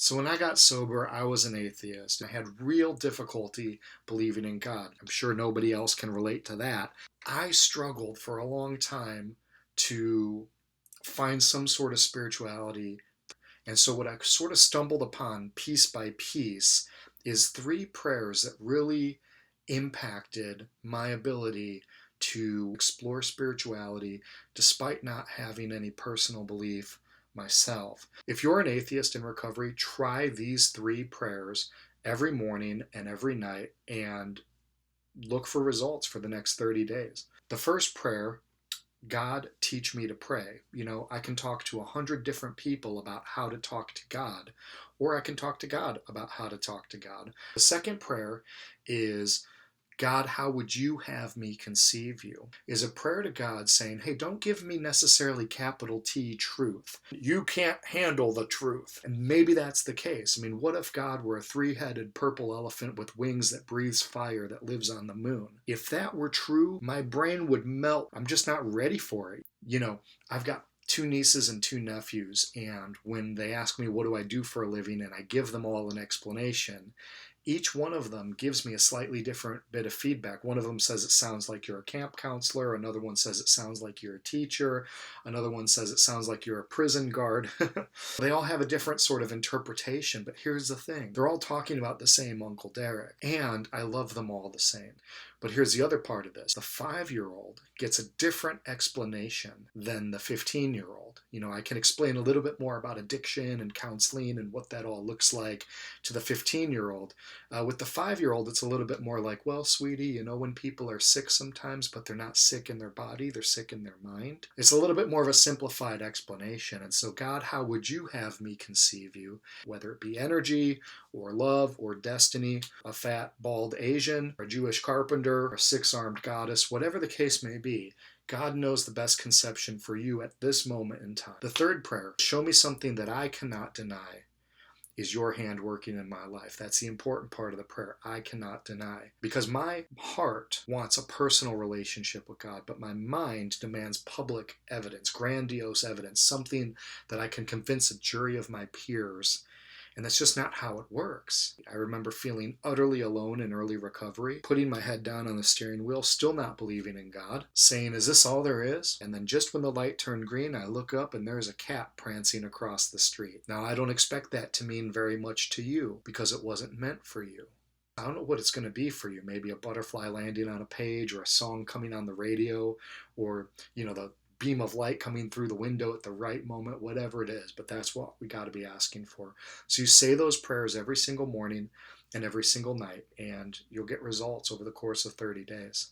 So when I got sober, I was an atheist. I had real difficulty believing in God. I'm sure nobody else can relate to that. I struggled for a long time to find some sort of spirituality. And so what I sort of stumbled upon piece by piece is three prayers that really impacted my ability to explore spirituality despite not having any personal belief myself. If you're an atheist in recovery, try these three prayers every morning and every night and look for results for the next 30 days. The first prayer, God, teach me to pray. I can talk to 100 different people about how to talk to God, or I can talk to God about how to talk to God. The second prayer is, God, how would you have me conceive you? Is a prayer to God saying, hey, don't give me necessarily capital T truth. You can't handle the truth. And maybe that's the case. I mean, what if God were a three-headed purple elephant with wings that breathes fire that lives on the moon? If that were true, my brain would melt. I'm just not ready for it. I've got two nieces and two nephews, and when they ask me what do I do for a living and I give them all an explanation, each one of them gives me a slightly different bit of feedback. One of them says it sounds like you're a camp counselor. Another one says it sounds like you're a teacher. Another one says it sounds like you're a prison guard. They all have a different sort of interpretation, but here's the thing. They're all talking about the same Uncle Derek, and I love them all the same. But here's the other part of this. The 5-year-old gets a different explanation than the 15-year-old. I can explain a little bit more about addiction and counseling and what that all looks like to the 15-year-old. With the 5-year-old, it's a little bit more like, well, sweetie, when people are sick sometimes, but they're not sick in their body, they're sick in their mind. It's a little bit more of a simplified explanation. And so, God, how would you have me conceive you? Whether it be energy or love or destiny, a fat, bald Asian, a Jewish carpenter, a six-armed goddess, whatever the case may be, God knows the best conception for you at this moment in time. The third prayer, show me something that I cannot deny. Is your hand working in my life? That's the important part of the prayer. I cannot deny. Because my heart wants a personal relationship with God, but my mind demands public evidence, grandiose evidence, something that I can convince a jury of my peers. And that's just not how it works. I remember feeling utterly alone in early recovery, putting my head down on the steering wheel, still not believing in God, saying, is this all there is? And then just when the light turned green, I look up and there's a cat prancing across the street. Now, I don't expect that to mean very much to you because it wasn't meant for you. I don't know what it's going to be for you. Maybe a butterfly landing on a page or a song coming on the radio or, the beam of light coming through the window at the right moment, whatever it is. But that's what we got to be asking for. So you say those prayers every single morning and every single night, and you'll get results over the course of 30 days.